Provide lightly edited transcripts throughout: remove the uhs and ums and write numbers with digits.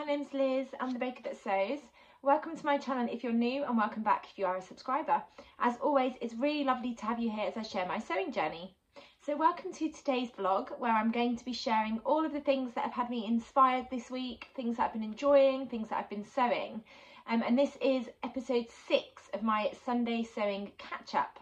name's Liz, I'm the baker that sews. Welcome to my channel if you're new, and welcome back if you are a subscriber. As always, it's really lovely to have you here as I share my sewing journey. So welcome to today's vlog, where I'm going to be sharing all of the things that have had me inspired this week, things that I've been enjoying, things that I've been sewing. And this is episode 6 of my Sunday sewing catch-up.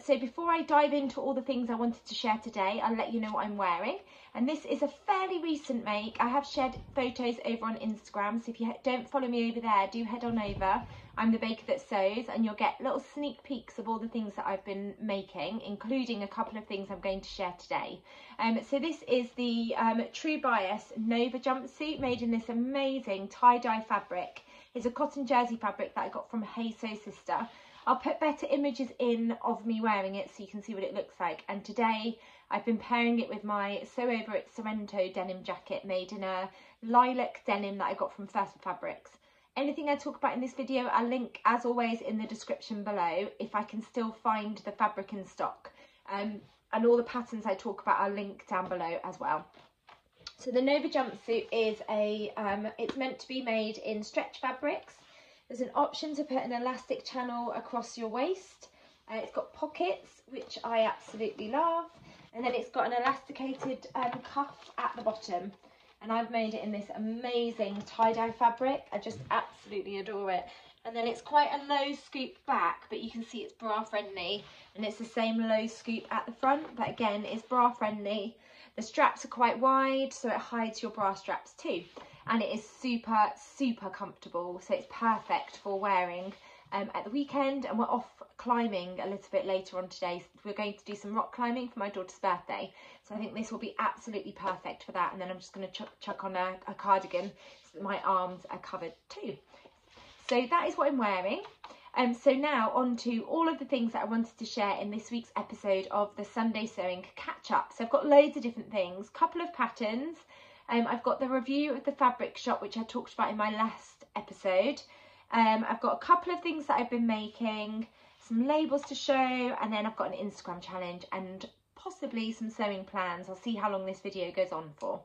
So before I dive into all the things I wanted to share today, I'll let you know what I'm wearing. And this is a fairly recent make. I have shared photos over on Instagram, so if you don't follow me over there, do head on over. I'm the baker that sews, and you'll get little sneak peeks of all the things that I've been making, including a couple of things I'm going to share today. So this is the True Bias Nova jumpsuit, made in this amazing tie-dye fabric. It's a cotton jersey fabric that I got from Hey Sew Sister. I'll put better images in of me wearing it so you can see what it looks like. And today I've been pairing it with my Sew Over It Sorrento denim jacket, made in a lilac denim that I got from First Fabrics. Anything I talk about in this video, I'll link as always in the description below if I can still find the fabric in stock. And all the patterns I talk about I'll link down below as well. So the Nova jumpsuit is it's meant to be made in stretch fabrics. There's an option to put an elastic channel across your waist. It's got pockets, which I absolutely love. And then it's got an elasticated cuff at the bottom. And I've made it in this amazing tie-dye fabric. I just absolutely adore it. And then it's quite a low scoop back, but you can see it's bra friendly. And it's the same low scoop at the front, but again, it's bra friendly. The straps are quite wide, so it hides your bra straps too. And it is super, super comfortable, so it's perfect for wearing at the weekend. And we're off climbing a little bit later on today. We're going to do some rock climbing for my daughter's birthday, so I think this will be absolutely perfect for that. And then I'm just going to chuck on a cardigan so that my arms are covered too. So that is what I'm wearing. So now on to all of the things that I wanted to share in this week's episode of the Sunday Sewing Catch-Up. So I've got loads of different things, couple of patterns. I've got the review of the fabric shop, which I talked about in my last episode. I've got a couple of things that I've been making, some labels to show, and then I've got an Instagram challenge and possibly some sewing plans. I'll see how long this video goes on for.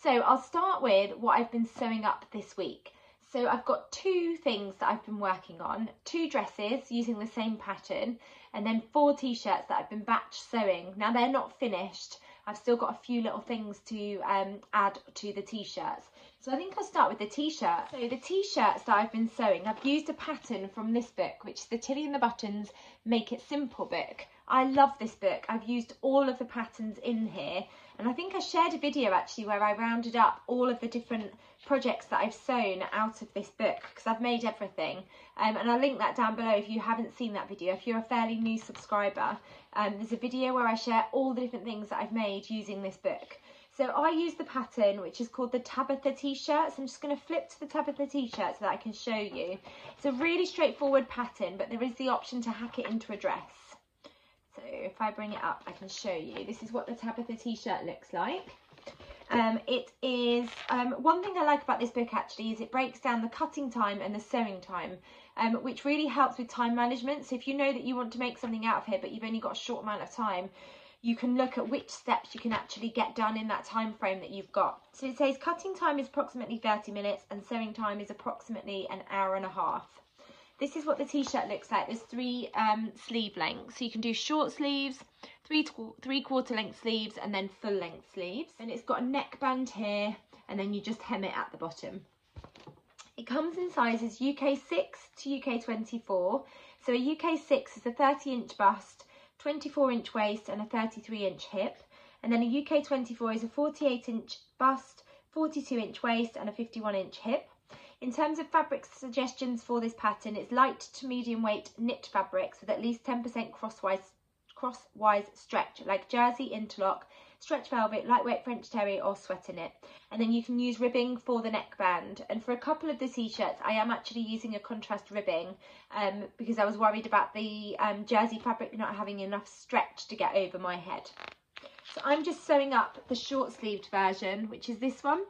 So I'll start with what I've been sewing up this week. So I've got 2 things that I've been working on, 2 dresses using the same pattern, and then 4 t-shirts that I've been batch sewing. Now they're not finished. I've still got a few little things to add to the t-shirts. So I think I'll start with the t-shirt. So the t-shirts that I've been sewing, I've used a pattern from this book, which is the Tilly and the Buttons Make It Simple book. I love this book. I've used all of the patterns in here. And I think I shared a video actually where I rounded up all of the different projects that I've sewn out of this book, because I've made everything. And I'll link that down below if you haven't seen that video. If you're a fairly new subscriber, there's a video where I share all the different things that I've made using this book. So I use the pattern, which is called the Tabitha t-shirt. So I'm just going to flip to the Tabitha t-shirt so that I can show you. It's a really straightforward pattern, but there is the option to hack it into a dress. So if I bring it up, I can show you. This is what the Tabitha t-shirt looks like. It is, one thing I like about this book actually is it breaks down the cutting time and the sewing time, which really helps with time management. So if you know that you want to make something out of here, but you've only got a short amount of time, you can look at which steps you can actually get done in that time frame that you've got. So it says cutting time is approximately 30 minutes and sewing time is approximately an hour and a half. This is what the t-shirt looks like. There's 3 sleeve lengths. So you can do short sleeves, 3/4 length sleeves, and then full length sleeves. And it's got a neckband here, and then you just hem it at the bottom. It comes in sizes UK 6 to UK 24. So a UK 6 is a 30-inch bust, 24-inch waist, and a 33-inch hip. And then a UK 24 is a 48-inch bust, 42-inch waist, and a 51-inch hip. In terms of fabric suggestions for this pattern, it's light to medium weight knit fabrics with at least 10% crosswise stretch, like jersey, interlock, stretch velvet, lightweight French terry, or sweater knit. And then you can use ribbing for the neckband. And for a couple of the t-shirts, I am actually using a contrast ribbing because I was worried about the jersey fabric not having enough stretch to get over my head. So I'm just sewing up the short sleeved version, which is this one,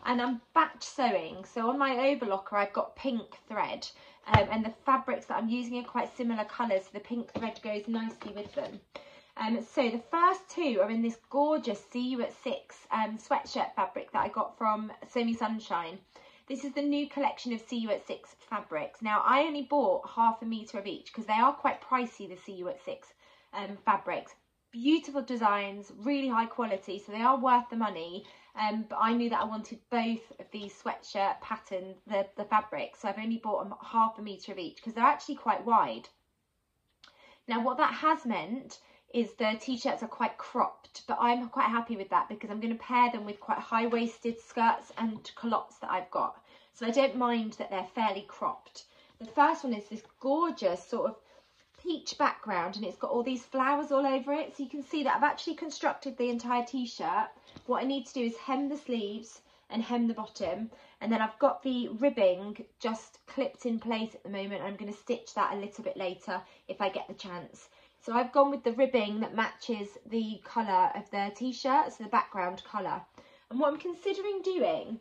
and I'm batch sewing. So on my overlocker I've got pink thread, and the fabrics that I'm using are quite similar colours, so the pink thread goes nicely with them. So the first two are in this gorgeous See You at 6 sweatshirt fabric that I got from SewMeSunshine. This is the new collection of See You at 6 fabrics. Now, I only bought half a metre of each because they are quite pricey, the See You at 6 fabrics. Beautiful designs, really high quality, so they are worth the money. But I knew that I wanted both of these sweatshirt patterns, the fabrics, so I've only bought half a metre of each because they're actually quite wide. Now, what that has meant is the t-shirts are quite cropped, but I'm quite happy with that because I'm going to pair them with quite high-waisted skirts and culottes that I've got. So I don't mind that they're fairly cropped. The first one is this gorgeous sort of peach background, and it's got all these flowers all over it. So you can see that I've actually constructed the entire t-shirt. What I need to do is hem the sleeves and hem the bottom, and then I've got the ribbing just clipped in place at the moment. I'm going to stitch that a little bit later if I get the chance. So I've gone with the ribbing that matches the colour of the t-shirt, so the background colour. And what I'm considering doing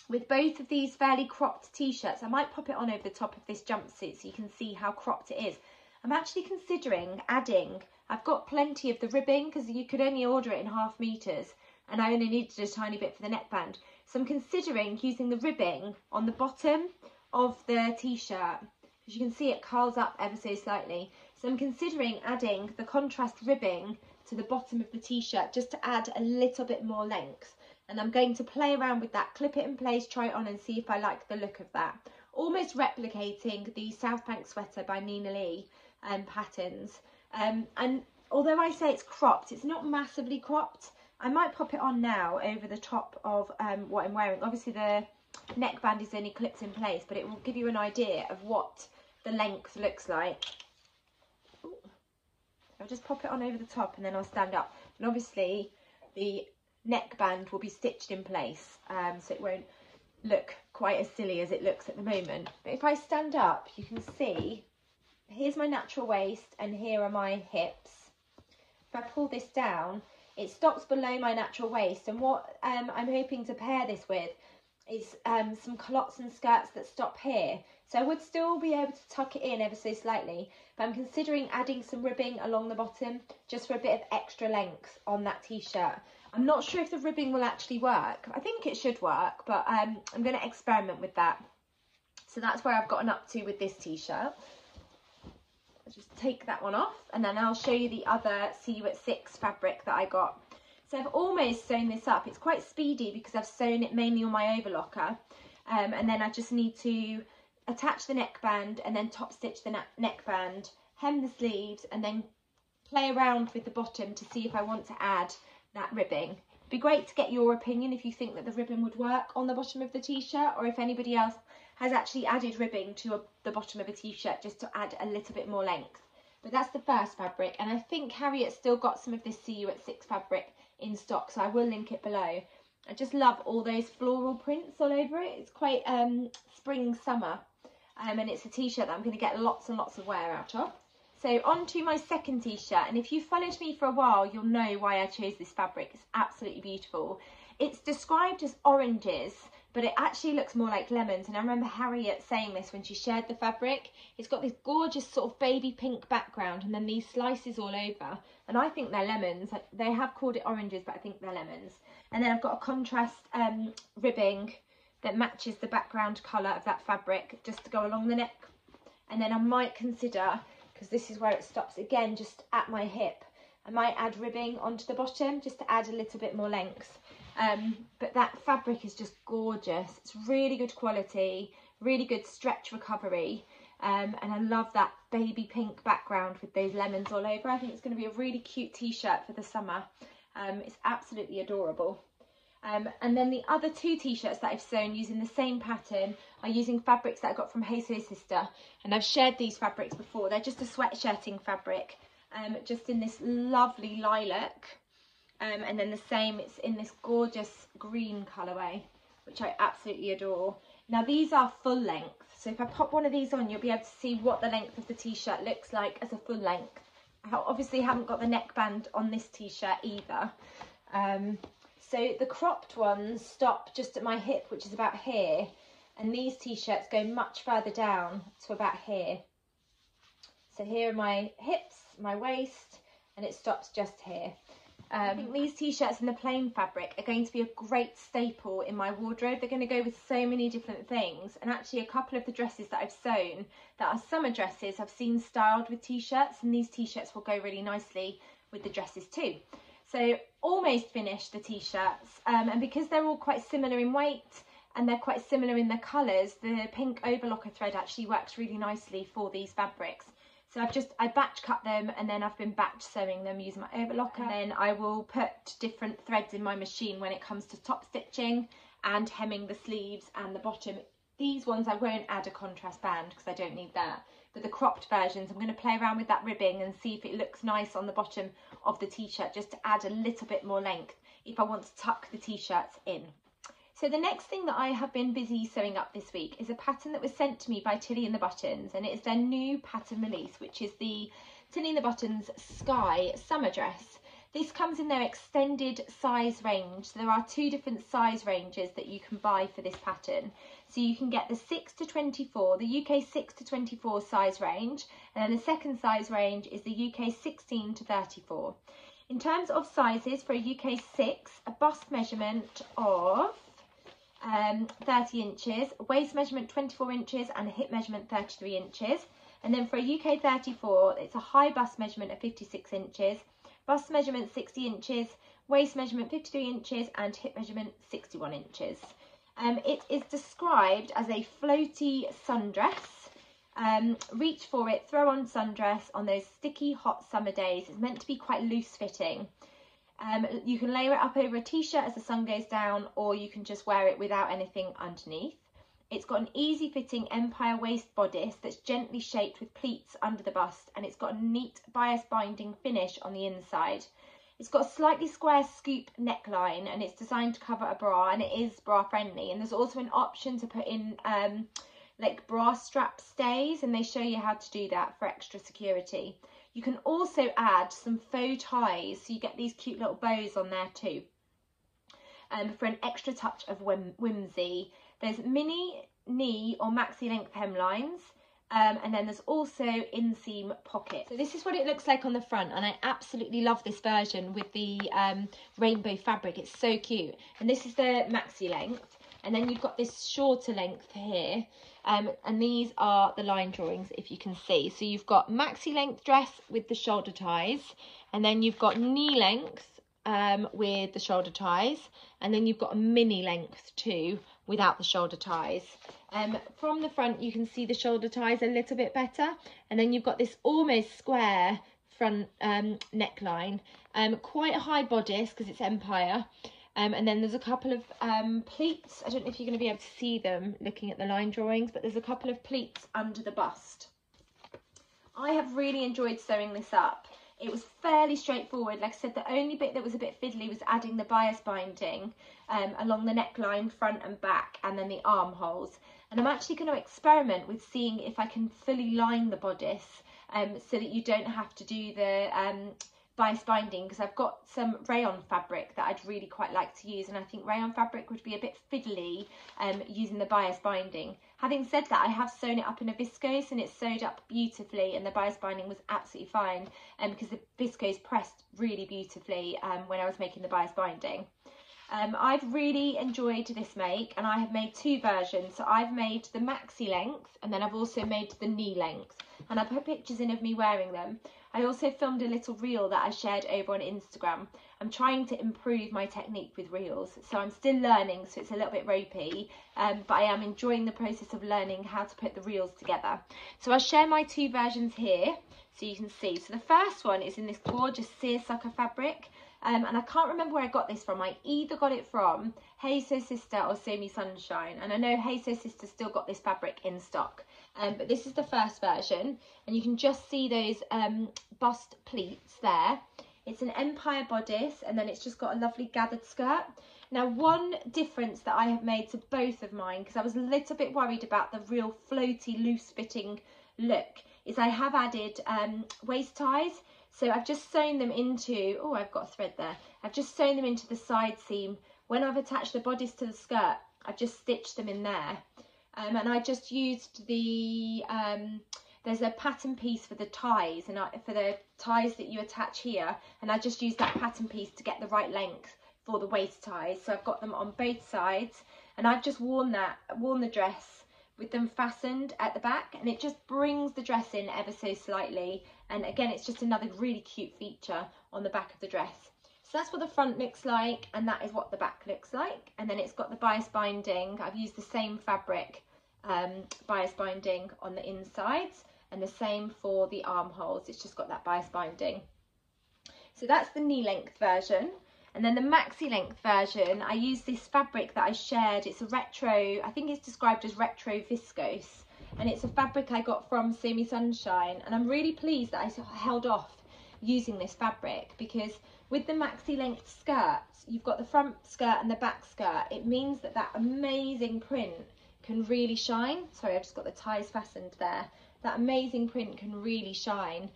with both of these fairly cropped t-shirts, I might pop it on over the top of this jumpsuit so you can see how cropped it is. I'm actually considering adding, I've got plenty of the ribbing because you could only order it in half metres, and I only needed a tiny bit for the neckband. So I'm considering using the ribbing on the bottom of the t-shirt. As you can see, it curls up ever so slightly. So I'm considering adding the contrast ribbing to the bottom of the t-shirt just to add a little bit more length. And I'm going to play around with that, clip it in place, try it on and see if I like the look of that. Almost replicating the South Bank sweater by Nina Lee patterns. And although I say it's cropped, it's not massively cropped. I might pop it on now over the top of what I'm wearing. Obviously the neckband is only clipped in place, but it will give you an idea of what the length looks like. Ooh. I'll just pop it on over the top and then I'll stand up. And obviously the neckband will be stitched in place, so it won't look quite as silly as it looks at the moment. But if I stand up, you can see here's my natural waist and here are my hips. If I pull this down, it stops below my natural waist, and what I'm hoping to pair this with is some culottes and skirts that stop here. So I would still be able to tuck it in ever so slightly, but I'm considering adding some ribbing along the bottom just for a bit of extra length on that t-shirt. I'm not sure if the ribbing will actually work. I think it should work, but I'm going to experiment with that. So that's where I've gotten up to with this t-shirt. I'll just take that one off and then I'll show you the other See You at 6 fabric that I got. So I've almost sewn this up. It's quite speedy because I've sewn it mainly on my overlocker. And then I just need to attach the neckband and then top stitch the neckband, hem the sleeves and then play around with the bottom to see if I want to add that ribbing. It'd be great to get your opinion if you think that the ribbon would work on the bottom of the t-shirt, or if anybody else has actually added ribbing to the bottom of a t-shirt just to add a little bit more length. But that's the first fabric, and I think Harriet's still got some of this See You at 6 fabric in stock, so I will link it below. I just love all those floral prints all over it. It's quite spring summer, and it's a t-shirt that I'm going to get lots and lots of wear out of. So on to my second t-shirt, and if you've followed me for a while, you'll know why I chose this fabric. It's absolutely beautiful. It's described as oranges, but it actually looks more like lemons, and I remember Harriet saying this when she shared the fabric. It's got this gorgeous sort of baby pink background and then these slices all over, and I think they're lemons. They have called it oranges, but I think they're lemons. And then I've got a contrast ribbing that matches the background colour of that fabric just to go along the neck. And then I might consider, because this is where it stops again, just at my hip, I might add ribbing onto the bottom just to add a little bit more length. But that fabric is just gorgeous. It's really good quality, really good stretch recovery, and I love that baby pink background with those lemons all over. I think it's going to be a really cute t-shirt for the summer. It's absolutely adorable. And then the other two t-shirts that I've sewn using the same pattern are using fabrics that I got from Hey Sew Sister, and I've shared these fabrics before. They're just a sweatshirting fabric, just in this lovely lilac, and then the same, it's in this gorgeous green colourway, which I absolutely adore. Now these are full length, so if I pop one of these on, you'll be able to see what the length of the t-shirt looks like as a full length. I obviously haven't got the neckband on this t-shirt either. So the cropped ones stop just at my hip, which is about here, and these t-shirts go much further down to about here. So here are my hips, my waist, and it stops just here. I think these t-shirts in the plain fabric are going to be a great staple in my wardrobe. They're going to go with so many different things, and actually a couple of the dresses that I've sewn that are summer dresses I've seen styled with t-shirts, and these t-shirts will go really nicely with the dresses too. So almost finished the t-shirts, and because they're all quite similar in weight and they're quite similar in their colours, the pink overlocker thread actually works really nicely for these fabrics. So I batch cut them, and then I've been batch sewing them using my overlocker. And then I will put different threads in my machine when it comes to top stitching and hemming the sleeves and the bottom. These ones I won't add a contrast band because I don't need that. But the cropped versions, I'm going to play around with that ribbing and see if it looks nice on the bottom of the t-shirt, just to add a little bit more length if I want to tuck the t-shirts in. So the next thing that I have been busy sewing up this week is a pattern that was sent to me by Tilly and the Buttons, and it is their new pattern release, which is the Tilly and the Buttons Sky Summer Dress. This comes in their extended size range. So there are 2 different size ranges that you can buy for this pattern. So you can get the 6 to 24, the UK 6 to 24 size range, and then the second size range is the UK 16 to 34. In terms of sizes, for a UK 6, a bust measurement of 30 inches, waist measurement 24 inches and a hip measurement 33 inches. And then for a UK 34, it's a high bust measurement of 56 inches, bust measurement 60 inches, waist measurement 53 inches and hip measurement 61 inches. It is described as a floaty sundress. Reach for it, throw on sundress on those sticky hot summer days. It's meant to be quite loose fitting. You can layer it up over a t-shirt as the sun goes down, or you can just wear it without anything underneath. It's got an easy fitting empire waist bodice that's gently shaped with pleats under the bust, and it's got a neat bias binding finish on the inside. It's got a slightly square scoop neckline, and it's designed to cover a bra, and it is bra friendly. And there's also an option to put in like bra strap stays, and they show you how to do that for extra security. You can also add some faux ties, so you get these cute little bows on there too, for an extra touch of whimsy. There's mini, knee or maxi length hemlines, and then there's also inseam pockets. So this is what it looks like on the front, and I absolutely love this version with the rainbow fabric. It's so cute. And this is the maxi length, and then you've got this shorter length here. And these are the line drawings, if you can see. So you've got maxi length dress with the shoulder ties, and then you've got knee length with the shoulder ties, and then you've got a mini length too without the shoulder ties. From the front you can see the shoulder ties a little bit better, and then you've got this almost square front neckline, quite a high bodice because it's empire. And then there's a couple of pleats. I don't know if you're going to be able to see them looking at the line drawings, but there's a couple of pleats under the bust. I have really enjoyed sewing this up. It was fairly straightforward. Like I said, the only bit that was a bit fiddly was adding the bias binding along the neckline, front and back, and then the armholes. And I'm actually going to experiment with seeing if I can fully line the bodice so that you don't have to do the bias binding, because I've got some rayon fabric that I'd really quite like to use, and I think rayon fabric would be a bit fiddly using the bias binding. Having said that, I have sewn it up in a viscose and it's sewed up beautifully, and the bias binding was absolutely fine because the viscose pressed really beautifully when I was making the bias binding. I've really enjoyed this make, and I have made 2 versions. So I've made the maxi length, and then I've also made the knee length, and I put pictures in of me wearing them. I also filmed a little reel that I shared over on Instagram. I'm trying to improve my technique with reels, so I'm still learning, so it's a little bit ropey, but I am enjoying the process of learning how to put the reels together. So I'll share my 2 versions here so you can see. So the first one is in this gorgeous seersucker fabric, and I can't remember where I got this from. I either got it from Hey Sew Sister or SewMeSunshine, and I know Hey Sew Sister still got this fabric in stock. But this is the first version, and you can just see those bust pleats there. It's an empire bodice, and then it's just got a lovely gathered skirt. Now, one difference that I have made to both of mine, because I was a little bit worried about the real floaty, loose fitting look, is I have added waist ties. So I've just sewn them into, oh, I've got a thread there. I've just sewn them into the side seam. When I've attached the bodice to the skirt, I've just stitched them in there. And I just used the there's a pattern piece for the ties, and for the ties that you attach here, and I just use that pattern piece to get the right length for the waist ties. So I've got them on both sides, and I've just worn the dress with them fastened at the back, and it just brings the dress in ever so slightly. And again, it's just another really cute feature on the back of the dress. So that's what the front looks like, and that is what the back looks like. And then it's got the bias binding. I've used the same fabric bias binding on the insides, and the same for the armholes. It's just got that bias binding. So that's the knee length version. And then the maxi length version, I use this fabric that I shared. It's a retro, I think it's described as retro viscose, and it's a fabric I got from SewMeSunshine, and I'm really pleased that I held off using this fabric, because with the maxi length skirts, you've got the front skirt and the back skirt. It means that that amazing print can really shine. Sorry, I've just got the ties fastened there. That amazing print can really shine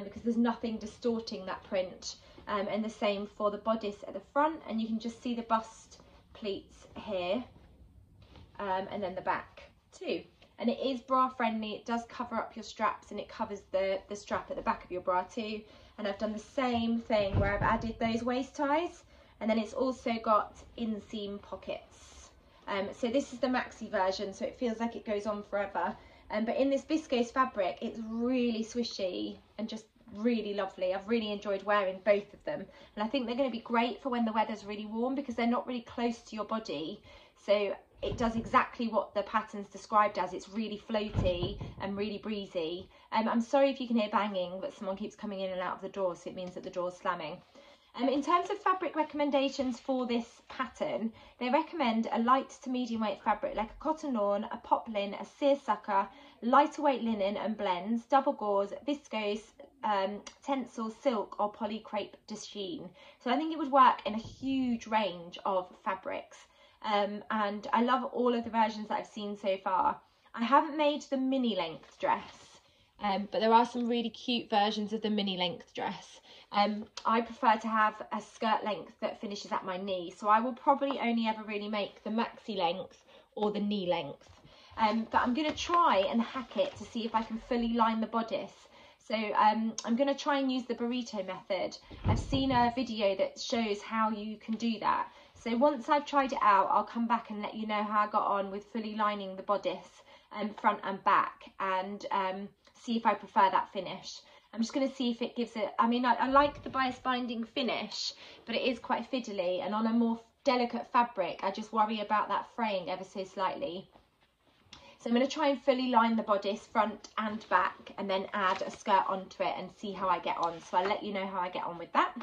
because there's nothing distorting that print. And the same for the bodice at the front, and you can just see the bust pleats here, and then the back too. And it is bra friendly. It does cover up your straps, and it covers the strap at the back of your bra too. And I've done the same thing where I've added those waist ties, and then it's also got inseam pockets. So this is the maxi version, so it feels like it goes on forever. But in this viscose fabric, it's really swishy and just really lovely. I've really enjoyed wearing both of them, and I think they're going to be great for when the weather's really warm, because they're not really close to your body. So it does exactly what the pattern's described as. It's really floaty and really breezy. I'm sorry if you can hear banging, but someone keeps coming in and out of the door, so it means that the door's slamming. In terms of fabric recommendations for this pattern, they recommend a light to medium weight fabric like a cotton lawn, a poplin, a seersucker, lighter weight linen and blends, double gauze, viscose, tencel, silk or poly crepe de chine. So I think it would work in a huge range of fabrics. And I love all of the versions that I've seen so far. I haven't made the mini length dress, but there are some really cute versions of the mini length dress. I prefer to have a skirt length that finishes at my knee, so I will probably only ever really make the maxi length or the knee length. But I'm going to try and hack it to see if I can fully line the bodice. So I'm going to try and use the burrito method. I've seen a video that shows how you can do that. So once I've tried it out, I'll come back and let you know how I got on with fully lining the bodice, front and back, and see if I prefer that finish. I'm just going to see if it gives it, I mean, I like the bias binding finish, but it is quite fiddly, and on a more delicate fabric, I just worry about that fraying ever so slightly. So I'm going to try and fully line the bodice front and back, and then add a skirt onto it and see how I get on. So I'll let you know how I get on with that.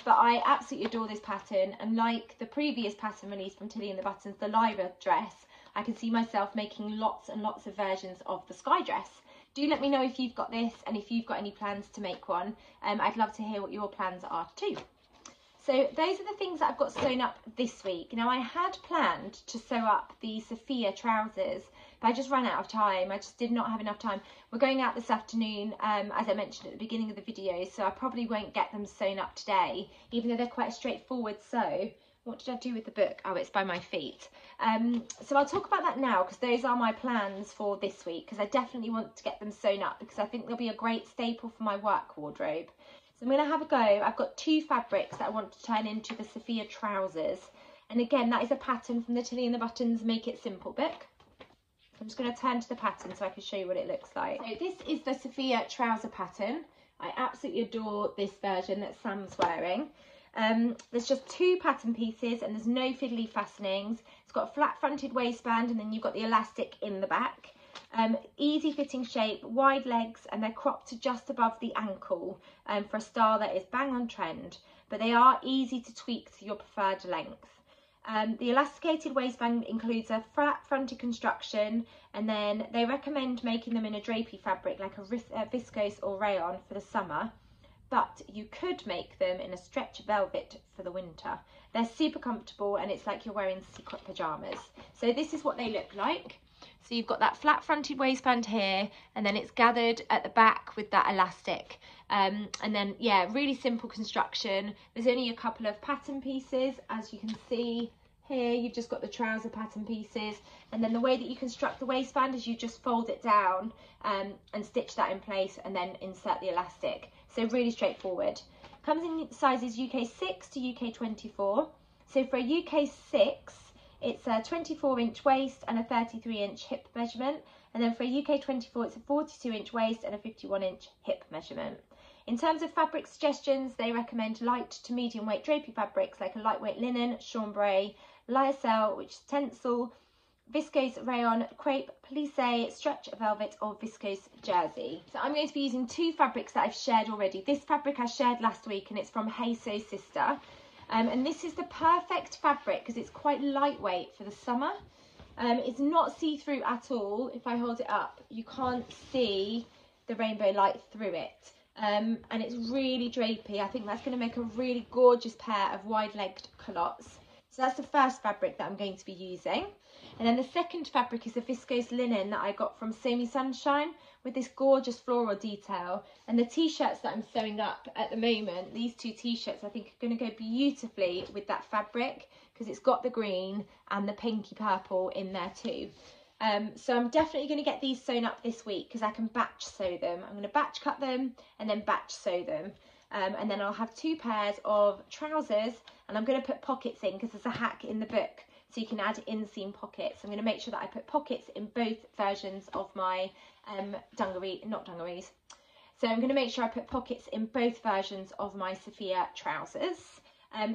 But I absolutely adore this pattern, and like the previous pattern released from Tilly and the Buttons, the Lyra dress, I can see myself making lots and lots of versions of the sky dress. Do let me know if you've got this, and if you've got any plans to make one. I'd love to hear what your plans are too. So those are the things that I've got sewn up this week. Now, I had planned to sew up the Sophia trousers, but I just ran out of time. I just did not have enough time. We're going out this afternoon, as I mentioned at the beginning of the video, so I probably won't get them sewn up today, even though they're quite a straightforward sew. What did I do with the book? Oh, it's by my feet. So I'll talk about that now, because those are my plans for this week, because I definitely want to get them sewn up, because I think they'll be a great staple for my work wardrobe. So I'm going to have a go. I've got two fabrics that I want to turn into the Sophia trousers. And again, that is a pattern from the Tilly and the Buttons Make It Simple book. I'm just going to turn to the pattern so I can show you what it looks like. So this is the Sophia trouser pattern. I absolutely adore this version that Sam's wearing. There's just two pattern pieces, and there's no fiddly fastenings. It's got a flat fronted waistband, and then you've got the elastic in the back. Easy fitting shape, wide legs, and they're cropped to just above the ankle for a style that is bang on trend, but they are easy to tweak to your preferred length. The elasticated waistband includes a flat fronted construction, and then they recommend making them in a drapey fabric like a viscose or rayon for the summer, but you could make them in a stretch velvet for the winter. They're super comfortable, and it's like you're wearing secret pajamas. So this is what they look like. So you've got that flat fronted waistband here, and then it's gathered at the back with that elastic. And then, yeah, really simple construction. There's only a couple of pattern pieces, as you can see. Here you've just got the trouser pattern pieces, and then the way that you construct the waistband is you just fold it down and stitch that in place and then insert the elastic. So really straightforward. Comes in sizes UK 6 to UK 24. So for a UK 6, it's a 24-inch waist and a 33-inch hip measurement. And then for a UK 24, it's a 42-inch waist and a 51-inch hip measurement. In terms of fabric suggestions, they recommend light to medium weight drapey fabrics like a lightweight linen, chambray, lyocell, which is tencel, viscose rayon, crepe, plissé, stretch velvet or viscose jersey. So I'm going to be using two fabrics that I've shared already. This fabric I shared last week and it's from Hey Sew Sister. And this is the perfect fabric because it's quite lightweight for the summer. It's not see-through at all. If I hold it up, you can't see the rainbow light through it. And it's really drapey. I think that's going to make a really gorgeous pair of wide-legged culottes. So that's the first fabric that I'm going to be using. And then the second fabric is a viscose linen that I got from SewMeSunshine with this gorgeous floral detail. And the t-shirts that I'm sewing up at the moment, these two t-shirts I think are going to go beautifully with that fabric because it's got the green and the pinky purple in there too. So I'm definitely going to get these sewn up this week because I can batch sew them. I'm going to batch cut them and then batch sew them. And then I'll have two pairs of trousers and I'm going to put pockets in because there's a hack in the book so you can add inseam pockets. I'm going to make sure that I put pockets in both versions of my not dungarees. So I'm going to make sure I put pockets in both versions of my Sophia trousers.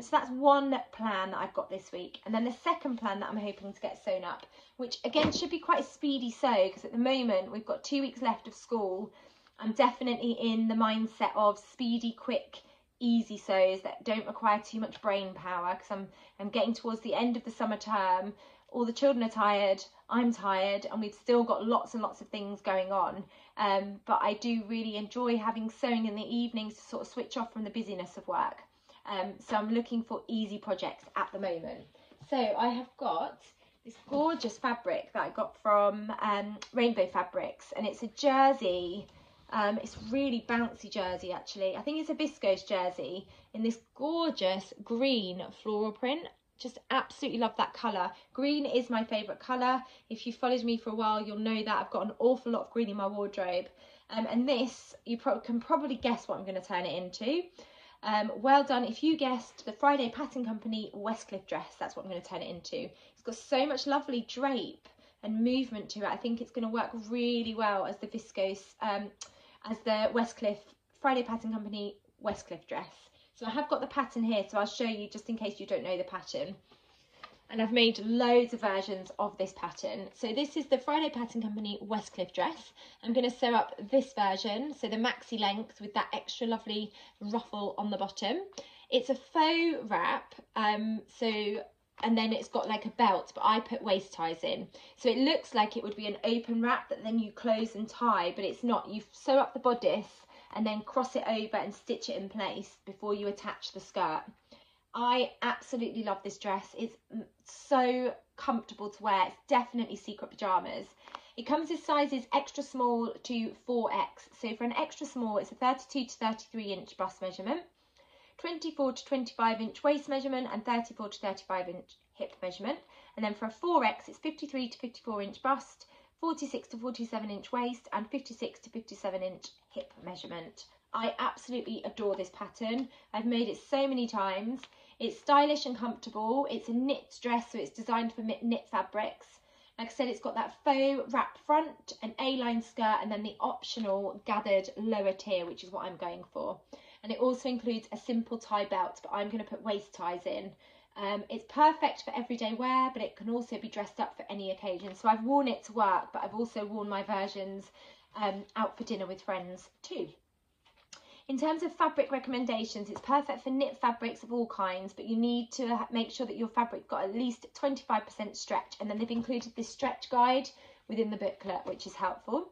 So that's one plan that I've got this week. And then the second plan that I'm hoping to get sewn up, which again should be quite a speedy sew because at the moment we've got 2 weeks left of school. I'm definitely in the mindset of speedy, quick, easy sews that don't require too much brain power because I'm getting towards the end of the summer term. All the children are tired, I'm tired, and we've still got lots and lots of things going on. But I do really enjoy having sewing in the evenings to sort of switch off from the busyness of work. So I'm looking for easy projects at the moment. So I have got this gorgeous fabric that I got from Rainbow Fabrics, and it's a jersey. It's really bouncy jersey actually. I think it's a viscose jersey in this gorgeous green floral print. Just absolutely love that colour. Green is my favourite colour. If you've followed me for a while, you'll know that I've got an awful lot of green in my wardrobe. And this, you can probably guess what I'm going to turn it into. Well done if you guessed the Friday Pattern Company Westcliff dress. That's what I'm going to turn it into. It's got so much lovely drape and movement to it. I think it's going to work really well as the viscose, as the Westcliff Friday Pattern Company Westcliff dress. So I have got the pattern here, so I'll show you just in case you don't know the pattern. And I've made loads of versions of this pattern. So this is the Friday Pattern Company Westcliff dress. I'm going to sew up this version, so the maxi length with that extra lovely ruffle on the bottom. It's a faux wrap, and then it's got like a belt, but I put waist ties in. So it looks like it would be an open wrap that then you close and tie, but it's not. You sew up the bodice and then cross it over and stitch it in place before you attach the skirt. I absolutely love this dress. It's so comfortable to wear. It's definitely secret pyjamas. It comes in sizes extra small to 4X. So for an extra small, it's a 32 to 33 inch bust measurement, 24 to 25 inch waist measurement and 34 to 35 inch hip measurement. And then for a 4X, it's 53 to 54 inch bust, 46 to 47 inch waist and 56 to 57 inch hip measurement. I absolutely adore this pattern. I've made it so many times. It's stylish and comfortable. It's a knit dress, so it's designed for knit fabrics. Like I said, it's got that faux wrap front, an A-line skirt, and then the optional gathered lower tier, which is what I'm going for. And it also includes a simple tie belt, but I'm going to put waist ties in. It's perfect for everyday wear, but it can also be dressed up for any occasion. So I've worn it to work, but I've also worn my versions out for dinner with friends too. In terms of fabric recommendations, it's perfect for knit fabrics of all kinds, but you need to make sure that your fabric got at least 25% stretch, and then they've included this stretch guide within the booklet, which is helpful.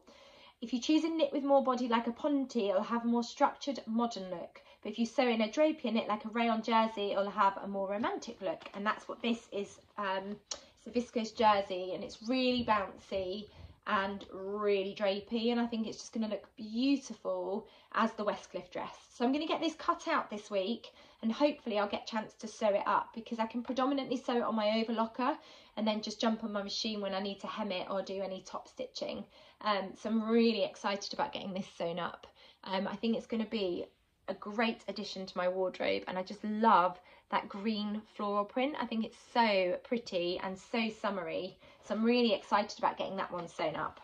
If you choose a knit with more body like a ponte, it'll have a more structured, modern look. But if you sew in a drapey knit like a rayon jersey, it'll have a more romantic look. And that's what this is. It's a viscose jersey, and it's really bouncy and really drapey, and I think it's just going to look beautiful as the Westcliff dress. So I'm going to get this cut out this week and hopefully I'll get a chance to sew it up, because I can predominantly sew it on my overlocker and then just jump on my machine when I need to hem it or do any top stitching. So I'm really excited about getting this sewn up. I think it's going to be a great addition to my wardrobe, and I just love that green floral print. I think it's so pretty and so summery, so I'm really excited about getting that one sewn up.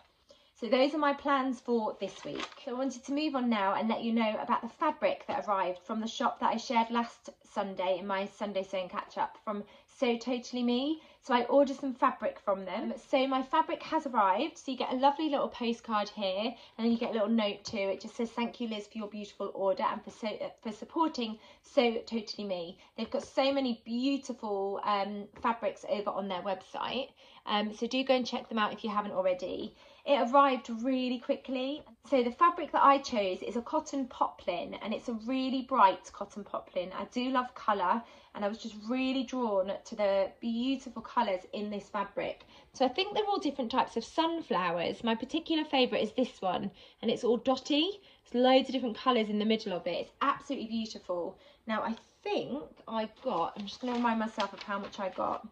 So those are my plans for this week. So I wanted to move on now and let you know about the fabric that arrived from the shop that I shared last Sunday in my Sunday sewing catch up from So Totally Me. So I ordered some fabric from them. So my fabric has arrived. So you get a lovely little postcard here, and then you get a little note too. It just says, "Thank you, Liz, for your beautiful order and for supporting So Totally Me." They've got so many beautiful fabrics over on their website. So do go and check them out if you haven't already. It arrived really quickly. So the fabric that I chose is a cotton poplin, and it's a really bright cotton poplin. I do love colour, and I was just really drawn to the beautiful colours in this fabric. So I think they're all different types of sunflowers. My particular favourite is this one, and it's all dotty. There's loads of different colours in the middle of it. It's absolutely beautiful. Now I think I got, I'm just going to remind myself of how much I got.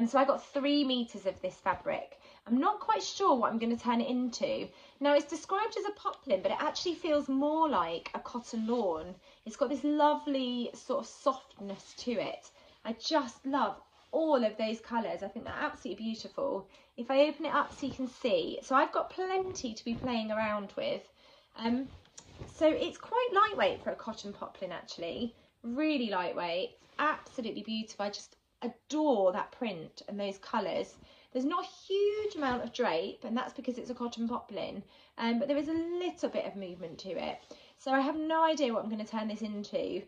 So I got 3 meters of this fabric. I'm not quite sure what I'm going to turn it into. Now it's described as a poplin, but it actually feels more like a cotton lawn. It's got this lovely sort of softness to it. I just love all of those colours. I think they're absolutely beautiful. If I open it up so you can see, so I've got plenty to be playing around with. So it's quite lightweight for a cotton poplin actually. Really lightweight, absolutely beautiful. I just adore that print and those colours. There's not a huge amount of drape, and that's because it's a cotton poplin, but there is a little bit of movement to it. So I have no idea what I'm going to turn this into.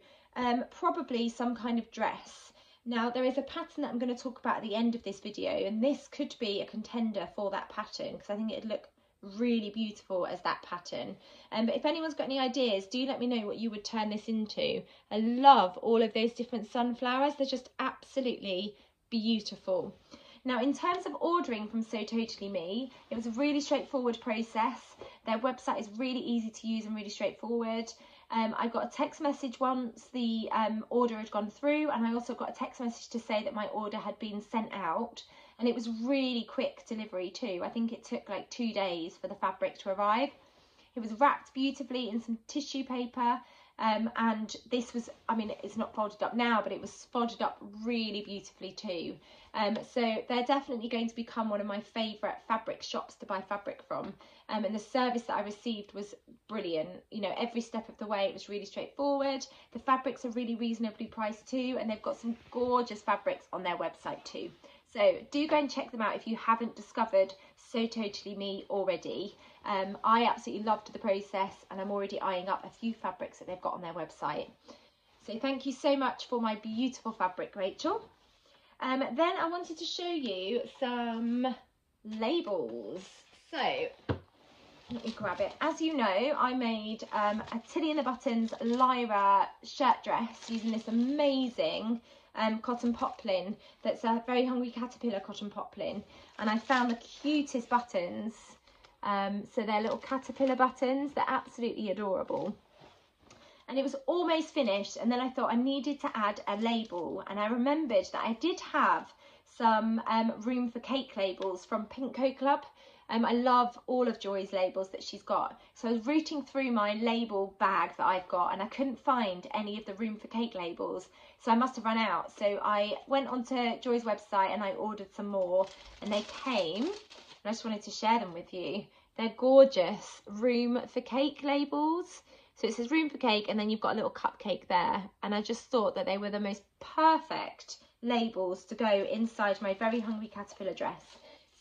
Probably some kind of dress. Now there is a pattern that I'm going to talk about at the end of this video, and this could be a contender for that pattern because I think it'd look really beautiful as that pattern. But if anyone's got any ideas, do let me know what you would turn this into. I love all of those different sunflowers. They're just absolutely beautiful. Now in terms of ordering from So Totally Me, it was a really straightforward process. Their website is really easy to use and really straightforward. I got a text message once the order had gone through, and I also got a text message to say that my order had been sent out, and it was really quick delivery too. I think it took like 2 days for the fabric to arrive. It was wrapped beautifully in some tissue paper, and this was, I mean, it's not folded up now, but it was folded up really beautifully too. So they're definitely going to become one of my favourite fabric shops to buy fabric from. And the service that I received was brilliant. You know, every step of the way it was really straightforward. The fabrics are really reasonably priced too, and they've got some gorgeous fabrics on their website too. So do go and check them out if you haven't discovered So Totally Me already. I absolutely loved the process, and I'm already eyeing up a few fabrics that they've got on their website. So thank you so much for my beautiful fabric, Rachel. Then I wanted to show you some labels. So let me grab it. As you know, I made a Tilly and the Buttons Lyra shirt dress using this amazing cotton poplin that's a Very Hungry Caterpillar cotton poplin, and I found the cutest buttons. So they're little caterpillar buttons. They're absolutely adorable. And it was almost finished, and then I thought I needed to add a label, and I remembered that I did have some Room for Cake labels from Pinko Club. I love all of Joy's labels that she's got. So I was rooting through my label bag that I've got, and I couldn't find any of the Room for Cake labels, so I must have run out. So I went onto Joy's website and I ordered some more, and they came, and I just wanted to share them with you. They're gorgeous Room for Cake labels. So it says Room for Cake, and then you've got a little cupcake there, and I just thought that they were the most perfect labels to go inside my Very Hungry Caterpillar dress.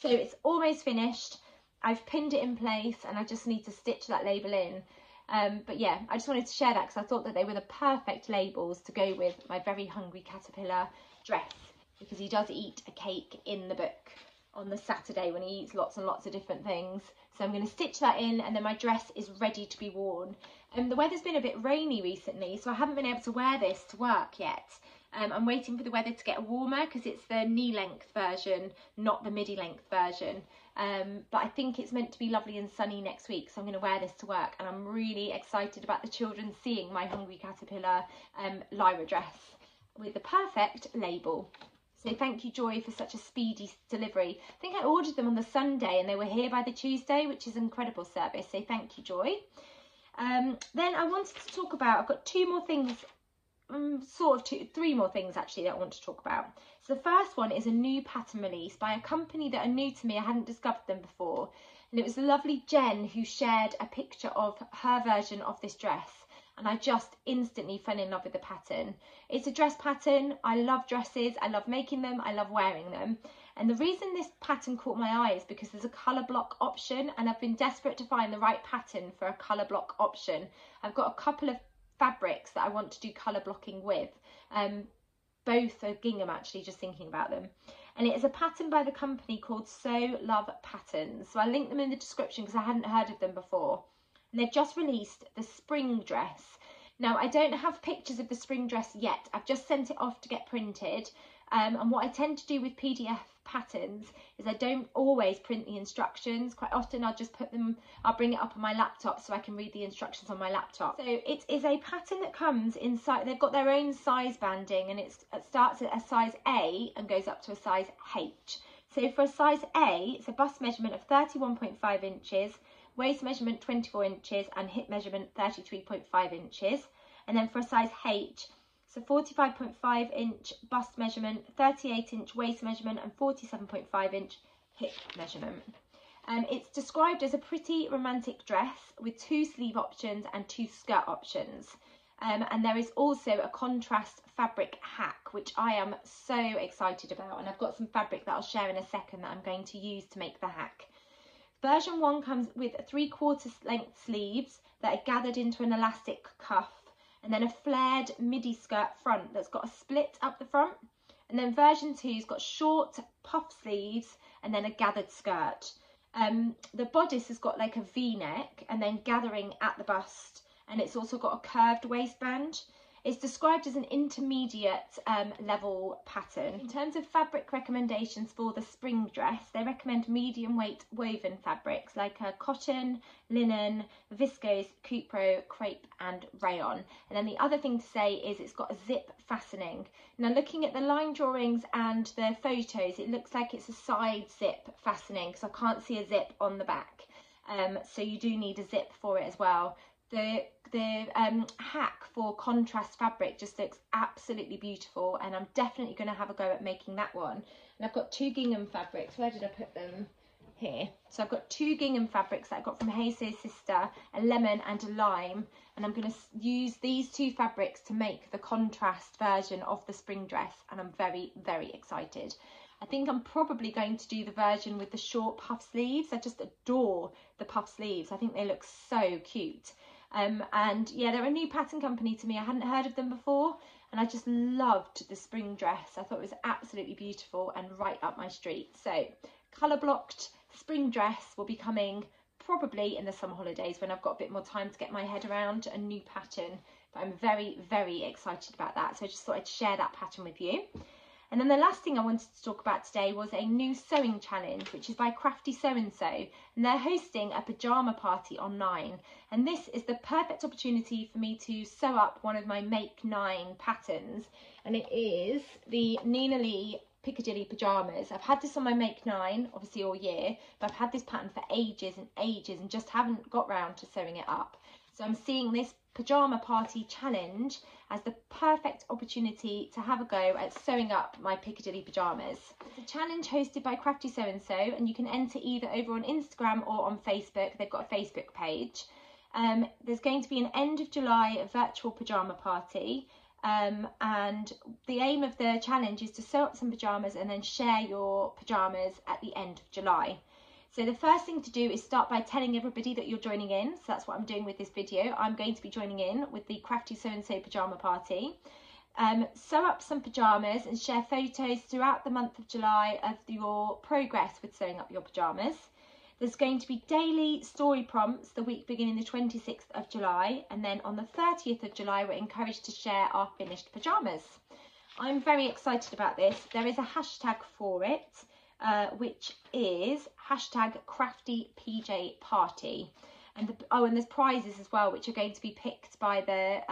So it's almost finished. I've pinned it in place, and I just need to stitch that label in. But yeah, I just wanted to share that because I thought that they were the perfect labels to go with my Very Hungry Caterpillar dress, because he does eat a cake in the book on the Saturday when he eats lots and lots of different things. So I'm going to stitch that in, and then my dress is ready to be worn. The weather's been a bit rainy recently, so I haven't been able to wear this to work yet. I'm waiting for the weather to get warmer because it's the knee length version, not the midi length version. but I think it's meant to be lovely and sunny next week, so I'm going to wear this to work, and I'm really excited about the children seeing my Hungry Caterpillar Lyra dress with the perfect label. So thank you, Joy, for such a speedy delivery. I think I ordered them on the Sunday and they were here by the Tuesday, which is an incredible service. So thank you, Joy. Then I wanted to talk about, I've got two more things, three more things actually that I want to talk about. So the first one is a new pattern release by a company that are new to me. I hadn't discovered them before. And it was the lovely Jen who shared a picture of her version of this dress. And I just instantly fell in love with the pattern. It's a dress pattern. I love dresses. I love making them. I love wearing them. And the reason this pattern caught my eye is because there's a colour block option, and I've been desperate to find the right pattern for a colour block option. I've got a couple of fabrics that I want to do colour blocking with. Both are gingham, actually, just thinking about them. And it is a pattern by the company called So Love Patterns. So I'll link them in the description because I hadn't heard of them before. And they've just released the spring dress. Now, I don't have pictures of the spring dress yet. I've just sent it off to get printed. And what I tend to do with PDF patterns is I don't always print the instructions. Quite often I'll just I'll bring it up on my laptop so I can read the instructions on my laptop. So it is a pattern that comes inside, they've got their own size banding, and it starts at a size A and goes up to a size H. So for a size A, it's a bust measurement of 31.5 inches, waist measurement 24 inches and hip measurement 33.5 inches. And then for a size H, so 45.5 inch bust measurement, 38 inch waist measurement and 47.5 inch hip measurement. It's described as a pretty romantic dress with 2 sleeve options and 2 skirt options. And there is also a contrast fabric hack, which I am so excited about. And I've got some fabric that I'll share in a second that I'm going to use to make the hack. Version 1 comes with 3/4 length sleeves that are gathered into an elastic cuff, and then a flared midi skirt front that's got a split up the front. And then version 2's got short puff sleeves and then a gathered skirt. The bodice has got like a V-neck and then gathering at the bust, and it's also got a curved waistband. It's described as an intermediate level pattern. In terms of fabric recommendations for the spring dress, they recommend medium weight woven fabrics like cotton, linen, viscose, cupro, crepe and rayon. And then the other thing to say is it's got a zip fastening. Now, looking at the line drawings and the photos, it looks like it's a side zip fastening because I can't see a zip on the back. So you do need a zip for it as well. The hack for contrast fabric just looks absolutely beautiful, and I'm definitely going to have a go at making that one. And I've got 2 gingham fabrics. Where did I put them? Here. So I've got 2 gingham fabrics that I got from Hey Sister, a lemon and a lime, and I'm going to use these 2 fabrics to make the contrast version of the spring dress, and I'm very, very excited. I think I'm probably going to do the version with the short puff sleeves. I just adore the puff sleeves. I think they look so cute. And yeah, they're a new pattern company to me. I hadn't heard of them before, and I just loved the spring dress. I thought it was absolutely beautiful and right up my street. So colour blocked spring dress will be coming probably in the summer holidays when I've got a bit more time to get my head around a new pattern. But I'm very, very excited about that. So I just thought I'd share that pattern with you. And then the last thing I wanted to talk about today was a new sewing challenge, which is by Crafty Sew and Sew, and they're hosting a pyjama party on 9. And this is the perfect opportunity for me to sew up one of my Make 9 patterns, and it is the Nina Lee Piccadilly pyjamas. I've had this on my Make 9 obviously all year, but I've had this pattern for ages and ages and just haven't got round to sewing it up. So I'm seeing this pyjama party challenge as the perfect opportunity to have a go at sewing up my Piccadilly pyjamas. It's a challenge hosted by Crafty Sew and Sew, and you can enter either over on Instagram or on Facebook. They've got a Facebook page. There's going to be an end of July virtual pyjama party, and the aim of the challenge is to sew up some pyjamas and then share your pyjamas at the end of July. So the first thing to do is start by telling everybody that you're joining in. So that's what I'm doing with this video. I'm going to be joining in with the Crafty Sew and Sew pyjama party. Sew up some pyjamas and share photos throughout the month of July of your progress with sewing up your pyjamas. There's going to be daily story prompts the week beginning the 26th of July, and then on the 30th of July we're encouraged to share our finished pyjamas. I'm very excited about this. There is a hashtag for it. which is #CraftyPJParty. And and there's prizes as well, which are going to be picked by the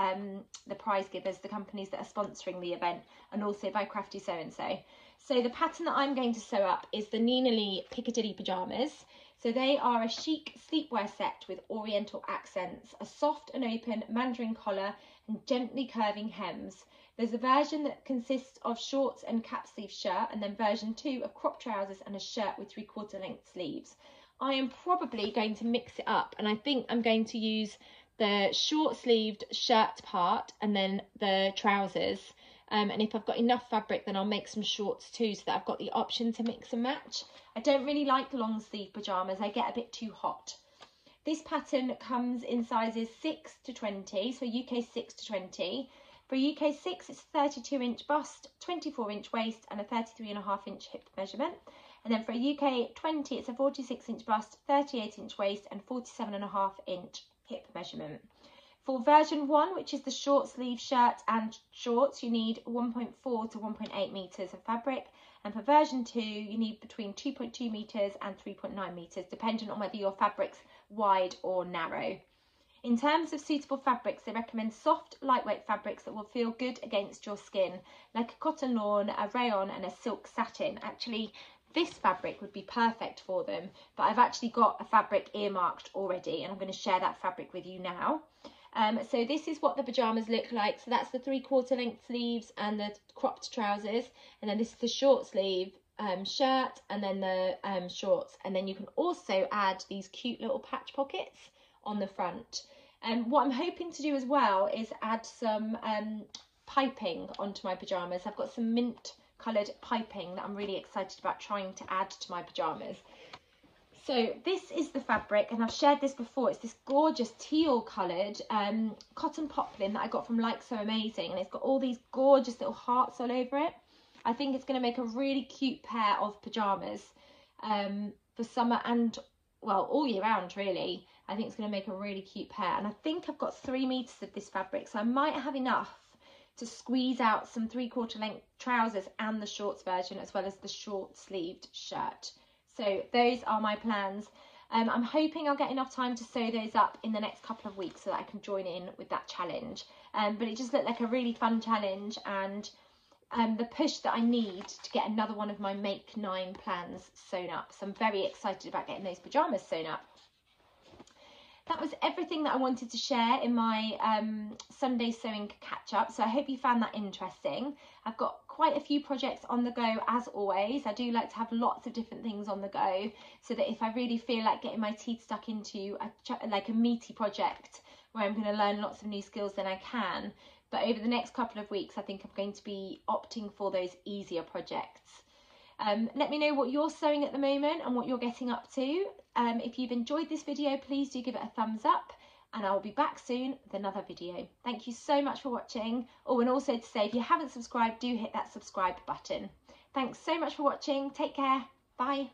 prize givers, the companies that are sponsoring the event, and also by Crafty So and So. So the pattern that I'm going to sew up is the Nina Lee Piccadilly pyjamas. So they are a chic sleepwear set with oriental accents, a soft and open mandarin collar and gently curving hems. There's a version that consists of shorts and cap sleeve shirt, and then version 2 of crop trousers and a shirt with 3/4 length sleeves. I am probably going to mix it up, and I think I'm going to use the short sleeved shirt part and then the trousers. And if I've got enough fabric, then I'll make some shorts too, so that I've got the option to mix and match. I don't really like long sleeve pyjamas, I get a bit too hot. This pattern comes in sizes 6 to 20, so UK 6 to 20. For UK 6, it's a 32-inch bust, 24-inch waist and a 33.5-inch hip measurement. And then for a UK 20, it's a 46-inch bust, 38-inch waist and 47.5-inch hip measurement. For version 1, which is the short sleeve shirt and shorts, you need 1.4 to 1.8 metres of fabric. And for version 2, you need between 2.2 metres and 3.9 metres, depending on whether your fabric's wide or narrow. In terms of suitable fabrics, they recommend soft, lightweight fabrics that will feel good against your skin, like a cotton lawn, a rayon and a silk satin. Actually, this fabric would be perfect for them, but I've actually got a fabric earmarked already, and I'm going to share that fabric with you now. So this is what the pyjamas look like. So that's the 3/4 length sleeves and the cropped trousers, and then this is the short sleeve shirt and then the shorts, and then you can also add these cute little patch pockets on the front. And what I'm hoping to do as well is add some piping onto my pyjamas. I've got some mint coloured piping that I'm really excited about trying to add to my pyjamas. So this is the fabric, and I've shared this before. It's this gorgeous teal coloured cotton poplin that I got from Like So Amazing, and it's got all these gorgeous little hearts all over it. I think it's going to make a really cute pair of pyjamas for summer and, well, all year round really. I think it's going to make a really cute pair, and I think I've got 3 metres of this fabric, so I might have enough to squeeze out some 3/4 length trousers and the shorts version, as well as the short sleeved shirt. So those are my plans. I'm hoping I'll get enough time to sew those up in the next couple of weeks so that I can join in with that challenge. But it just looked like a really fun challenge, and the push that I need to get another one of my Make 9 plans sewn up. So I'm very excited about getting those pyjamas sewn up. That was everything that I wanted to share in my Sunday sewing catch up. So I hope you found that interesting. I've got quite a few projects on the go as always. I do like to have lots of different things on the go, so that if I really feel like getting my teeth stuck into a meaty project where I'm going to learn lots of new skills, then I can. But over the next couple of weeks, I think I'm going to be opting for those easier projects. Let me know what you're sewing at the moment and what you're getting up to. If you've enjoyed this video, please do give it a thumbs up, and I'll be back soon with another video. Thank you so much for watching. Oh, and also to say, if you haven't subscribed, do hit that subscribe button. Thanks so much for watching. Take care. Bye.